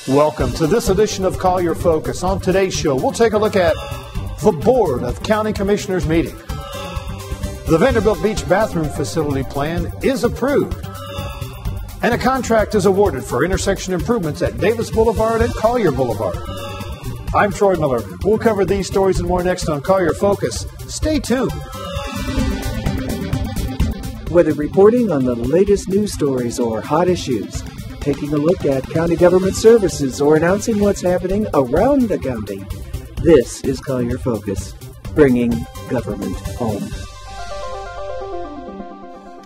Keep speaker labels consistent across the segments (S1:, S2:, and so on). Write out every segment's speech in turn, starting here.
S1: Welcome to this edition of Collier Focus. On today's show, we'll take a look at the Board of County Commissioners meeting. The Vanderbilt Beach bathroom facility plan is approved. And a contract is awarded for intersection improvements at Davis Boulevard and Collier Boulevard. I'm Troy Miller. We'll cover these stories and more next on Collier Focus. Stay tuned.
S2: Whether reporting on the latest news stories or hot issues, taking a look at county government services, or announcing what's happening around the county, this is Collier Focus, bringing government home.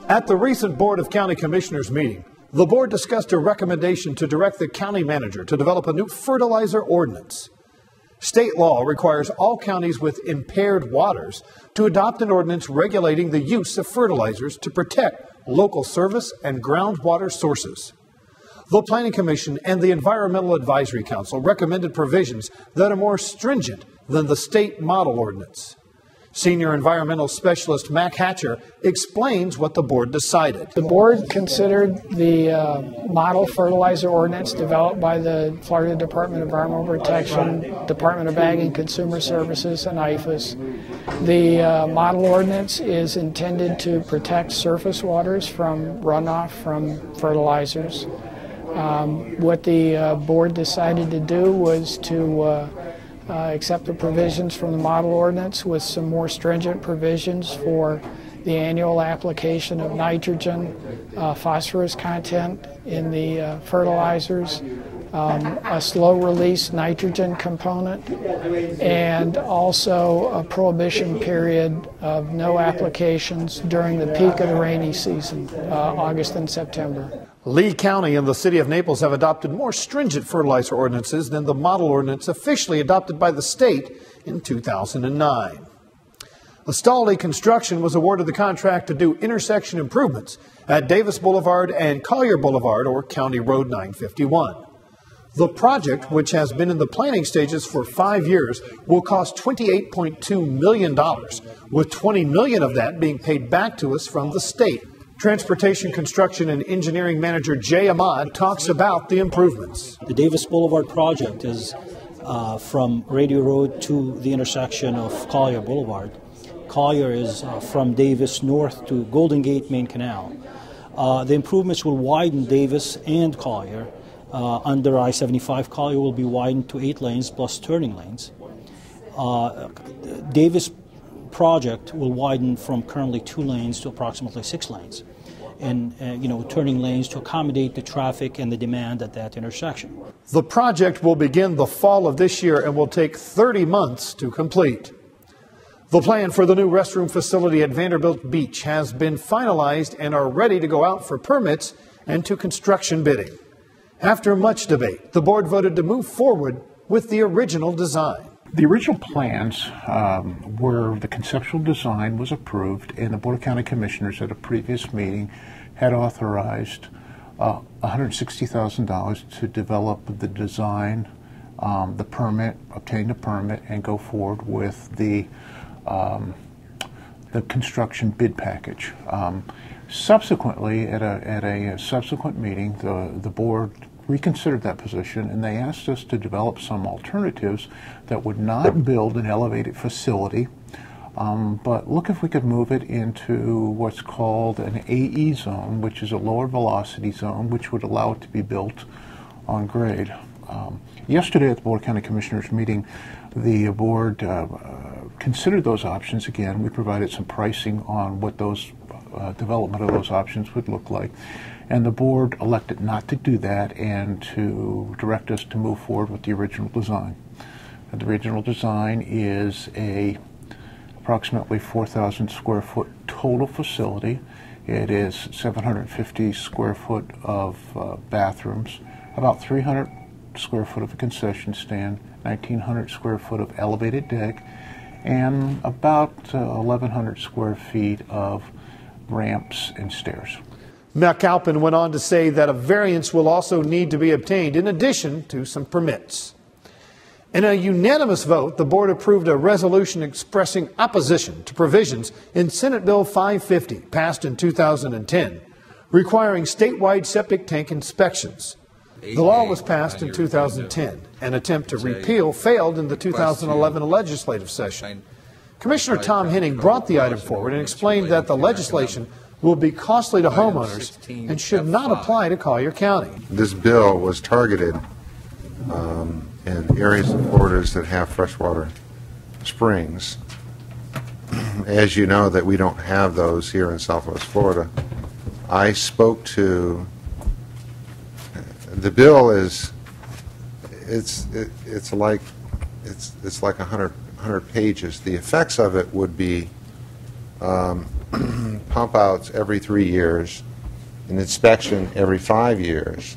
S1: At the recent Board of County Commissioners meeting, the board discussed a recommendation to direct the county manager to develop a new fertilizer ordinance. State law requires all counties with impaired waters to adopt an ordinance regulating the use of fertilizers to protect local service and groundwater sources. The Planning Commission and the Environmental Advisory Council recommended provisions that are more stringent than the state model ordinance. Senior Environmental Specialist Mac Hatcher explains what the board decided.
S3: The board considered the model fertilizer ordinance developed by the Florida Department of Environmental Protection, Department of Ag and Consumer Services, and IFAS. The model ordinance is intended to protect surface waters from runoff from fertilizers. What the board decided to do was to accept the provisions from the model ordinance with some more stringent provisions for the annual application of nitrogen, phosphorus content in the fertilizers, a slow release nitrogen component, and also a prohibition period of no applications during the peak of the rainy season, August and September.
S1: Lee County and the City of Naples have adopted more stringent fertilizer ordinances than the model ordinance officially adopted by the state in 2009. Astaldi Construction was awarded the contract to do intersection improvements at Davis Boulevard and Collier Boulevard, or County Road 951. The project, which has been in the planning stages for 5 years, will cost $28.2 million, with $20 million of that being paid back to us from the state. Transportation Construction and Engineering Manager Jay Ahmad talks about the improvements.
S4: The Davis Boulevard project is from Radio Road to the intersection of Collier Boulevard. Collier is from Davis north to Golden Gate Main Canal. The improvements will widen Davis and Collier. Under I-75, Collier will be widened to 8 lanes plus turning lanes. Davis project will widen from currently 2 lanes to approximately 6 lanes, and turning lanes to accommodate the traffic and the demand at that intersection.
S1: The project will begin the fall of this year and will take 30 months to complete. The plan for the new restroom facility at Vanderbilt Beach has been finalized and are ready to go out for permits and to construction bidding. After much debate, the board voted to move forward with the original design.
S5: The original plans were the conceptual design was approved, and the Board of County Commissioners at a previous meeting had authorized $160,000 to develop the design, the permit, obtain the permit, and go forward with the construction bid package. Subsequently, at a subsequent meeting, the board reconsidered that position, and they asked us to develop some alternatives that would not build an elevated facility, but look if we could move it into what's called an AE zone, which is a lower velocity zone, which would allow it to be built on grade. Yesterday at the Board of County Commissioners meeting, the board considered those options again. We provided some pricing on what those development of those options would look like. And the board elected not to do that and to direct us to move forward with the original design. And the original design is a approximately 4,000 square foot total facility. It is 750 square foot of bathrooms, about 300 square foot of a concession stand, 1,900 square foot of elevated deck, and about 1,100 square feet of ramps and stairs.
S1: McAlpin went on to say that a variance will also need to be obtained in addition to some permits. In a unanimous vote, the board approved a resolution expressing opposition to provisions in Senate Bill 550, passed in 2010, requiring statewide septic tank inspections. The law was passed in 2010. An attempt to repeal failed in the 2011 legislative session. Commissioner Tom Henning brought the item forward and explained that the legislation will be costly to homeowners and should not apply to Collier County.
S6: This bill was targeted in areas of Florida that have freshwater springs. As you know, that we don't have those here in Southwest Florida. I spoke to the bill is it's like 100 pages. The effects of it would be pump outs every 3 years, an inspection every 5 years,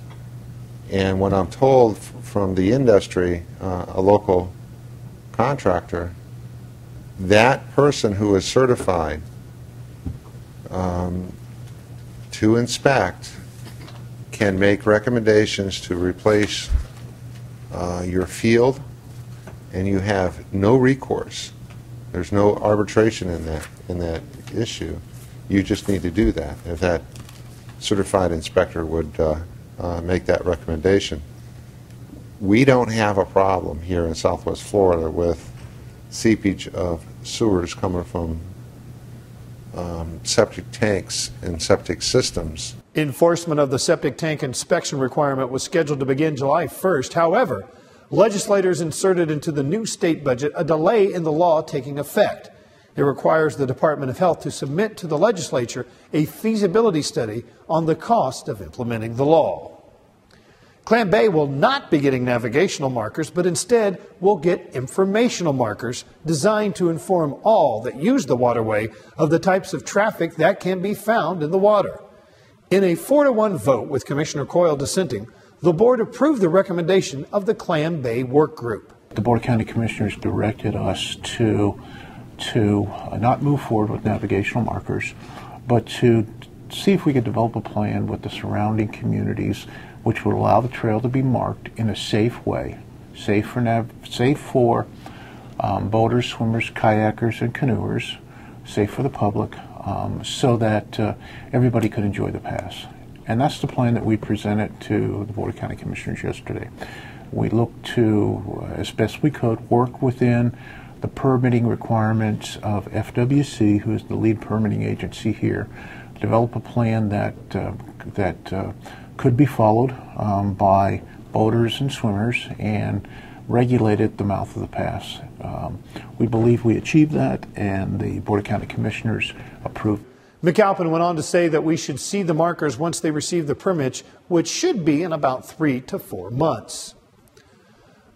S6: and when I'm told from the industry, a local contractor, that person who is certified to inspect can make recommendations to replace your field, and you have no recourse. There's no arbitration in that issue. You just need to do that if that certified inspector would make that recommendation. We don't have a problem here in Southwest Florida with seepage of sewers coming from septic tanks and septic systems.
S1: Enforcement of the septic tank inspection requirement was scheduled to begin July 1st. However, legislators inserted into the new state budget a delay in the law taking effect. It requires the Department of Health to submit to the legislature a feasibility study on the cost of implementing the law. Clam Bay will not be getting navigational markers, but instead will get informational markers designed to inform all that use the waterway of the types of traffic that can be found in the water. In a 4-to-1 vote with Commissioner Coyle dissenting, the board approved the recommendation of the Clam Bay Work Group.
S5: The Board of County Commissioners directed us to not move forward with navigational markers, but to see if we could develop a plan with the surrounding communities which would allow the trail to be marked in a safe way, safe for boaters, swimmers, kayakers, and canoers, safe for the public, so that everybody could enjoy the pass. And that's the plan that we presented to the Board of County Commissioners yesterday. We looked to, as best we could, work within the permitting requirements of FWC, who is the lead permitting agency here, develop a plan that could be followed by boaters and swimmers and regulate at the mouth of the pass. We believe we achieved that, and the Board of County Commissioners approved.
S1: McAlpin went on to say that we should see the markers once they receive the permits, which should be in about 3 to 4 months.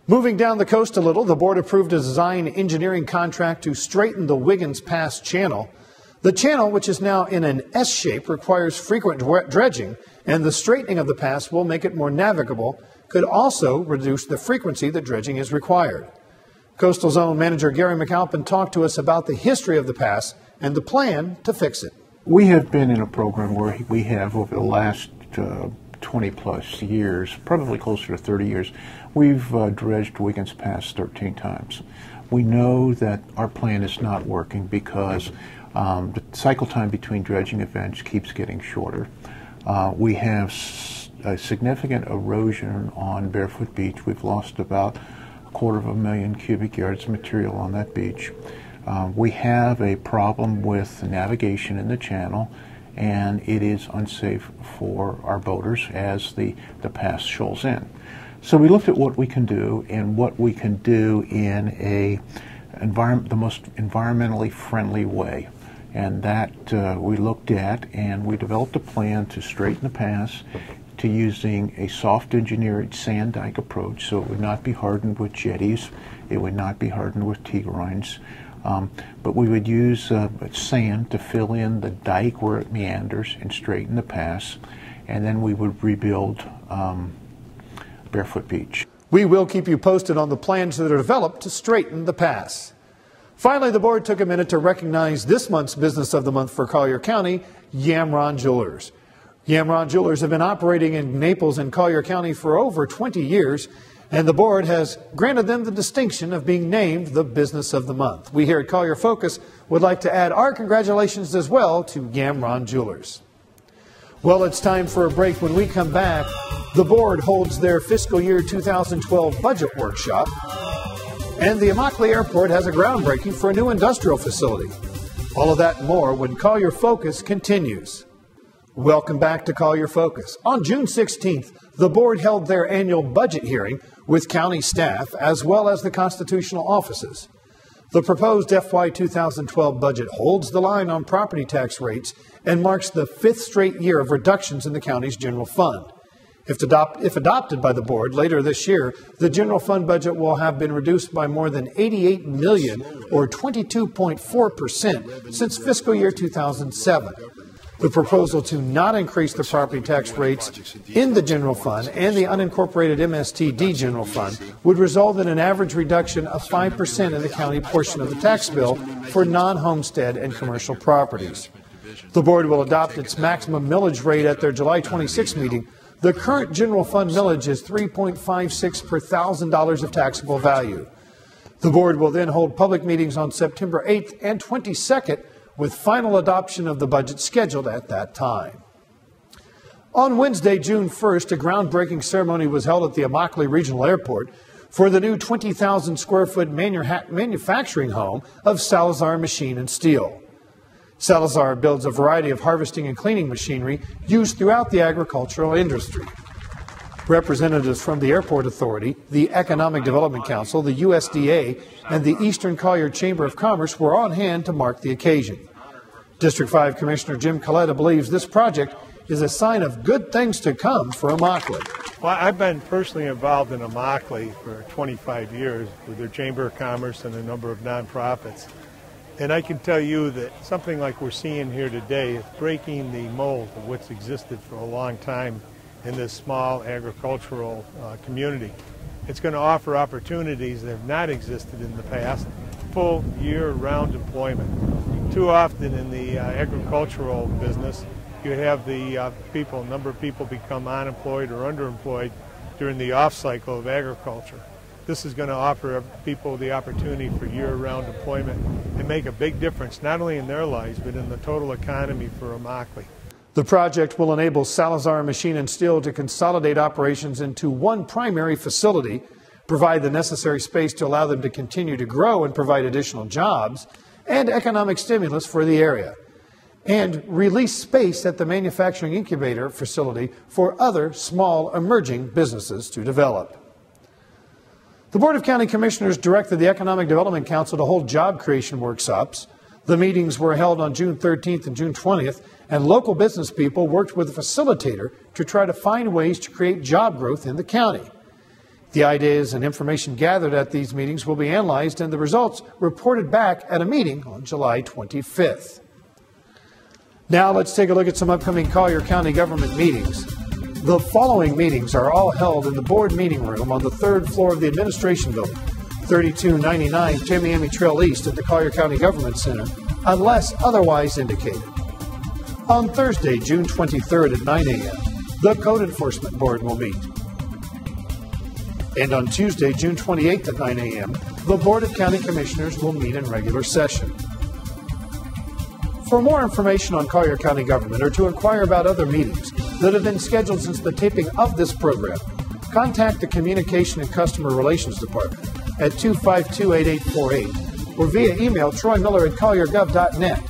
S1: Moving down the coast a little, the board approved a design engineering contract to straighten the Wiggins Pass channel. The channel, which is now in an S shape, requires frequent dredging, and the straightening of the pass will make it more navigable, could also reduce the frequency that dredging is required. Coastal Zone Manager Gary McAlpin talked to us about the history of the pass and the plan to fix it.
S5: We have been in a program where we have, over the last 20 plus years, probably closer to 30 years, we've dredged Wiggins Pass 13 times. We know that our plan is not working because the cycle time between dredging events keeps getting shorter. We have a significant erosion on Barefoot Beach. We've lost about 250,000 cubic yards of material on that beach. We have a problem with navigation in the channel, and it is unsafe for our boaters as the pass shoals in. So we looked at what we can do and what we can do in the most environmentally friendly way. And that we looked at, and we developed a plan to straighten the pass to using a soft engineered sand dike approach, so it would not be hardened with jetties, it would not be hardened with T-grinds, but we would use sand to fill in the dike where it meanders and straighten the pass, and then we would rebuild Barefoot Beach.
S1: We will keep you posted on the plans that are developed to straighten the pass. Finally, the board took a minute to recognize this month's Business of the Month for Collier County, Yamron Jewelers. Yamron Jewelers have been operating in Naples and Collier County for over 20 years, and the board has granted them the distinction of being named the Business of the Month. We here at Collier Focus would like to add our congratulations as well to Yamron Jewelers. Well, it's time for a break. When we come back, the board holds their fiscal year 2012 budget workshop, and the Immokalee Airport has a groundbreaking for a new industrial facility. All of that and more when Collier Focus continues. Welcome back to Collier Focus. On June 16th, the board held their annual budget hearing with county staff as well as the constitutional offices. The proposed FY2012 budget holds the line on property tax rates and marks the 5th straight year of reductions in the county's general fund. If adopted by the board later this year, the general fund budget will have been reduced by more than $88 million, or 22.4%, since fiscal year 2007. The proposal to not increase the property tax rates in the general fund and the unincorporated MSTD general fund would result in an average reduction of 5% in the county portion of the tax bill for non-homestead and commercial properties. The board will adopt its maximum millage rate at their July 26 meeting. The current general fund millage is $3.56 per $1,000 of taxable value. The board will then hold public meetings on September 8th and 22nd, with final adoption of the budget scheduled at that time. On Wednesday, June 1st, a groundbreaking ceremony was held at the Immokalee Regional Airport for the new 20,000 square foot manufacturing home of Salazar Machine and Steel. Salazar builds a variety of harvesting and cleaning machinery used throughout the agricultural industry. Representatives from the Airport Authority, the Economic Development Council, the USDA, and the Eastern Collier Chamber of Commerce were on hand to mark the occasion. District 5 Commissioner Jim Coletta believes this project is a sign of good things to come for Immokalee.
S7: Well, I've been personally involved in Immokalee for 25 years with their Chamber of Commerce and a number of nonprofits. And I can tell you that something like we're seeing here today is breaking the mold of what's existed for a long time in this small agricultural community. It's going to offer opportunities that have not existed in the past, full year-round employment. Too often in the agricultural business, you have the number of people become unemployed or underemployed during the off cycle of agriculture. This is going to offer people the opportunity for year-round employment and make a big difference, not only in their lives, but in the total economy for Immokalee.
S1: The project will enable Salazar Machine and Steel to consolidate operations into one primary facility, provide the necessary space to allow them to continue to grow and provide additional jobs and economic stimulus for the area, and release space at the manufacturing incubator facility for other small emerging businesses to develop. The Board of County Commissioners directed the Economic Development Council to hold job creation workshops. The meetings were held on June 13th and June 20th, and local business people worked with a facilitator to try to find ways to create job growth in the county. The ideas and information gathered at these meetings will be analyzed and the results reported back at a meeting on July 25th. Now let's take a look at some upcoming Collier County government meetings. The following meetings are all held in the board meeting room on the 3rd floor of the Administration Building, 3299 Tamiami Trail East at the Collier County Government Center, unless otherwise indicated. On Thursday, June 23rd at 9 a.m., the Code Enforcement Board will meet. And on Tuesday, June 28th at 9 a.m., the Board of County Commissioners will meet in regular session. For more information on Collier County government or to inquire about other meetings that have been scheduled since the taping of this program, contact the Communication and Customer Relations Department at 252-8848 or via email troymiller@colliergov.net.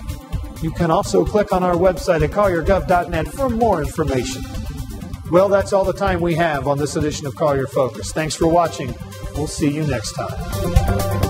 S1: You can also click on our website at colliergov.net for more information. Well, that's all the time we have on this edition of Collier Focus. Thanks for watching. We'll see you next time.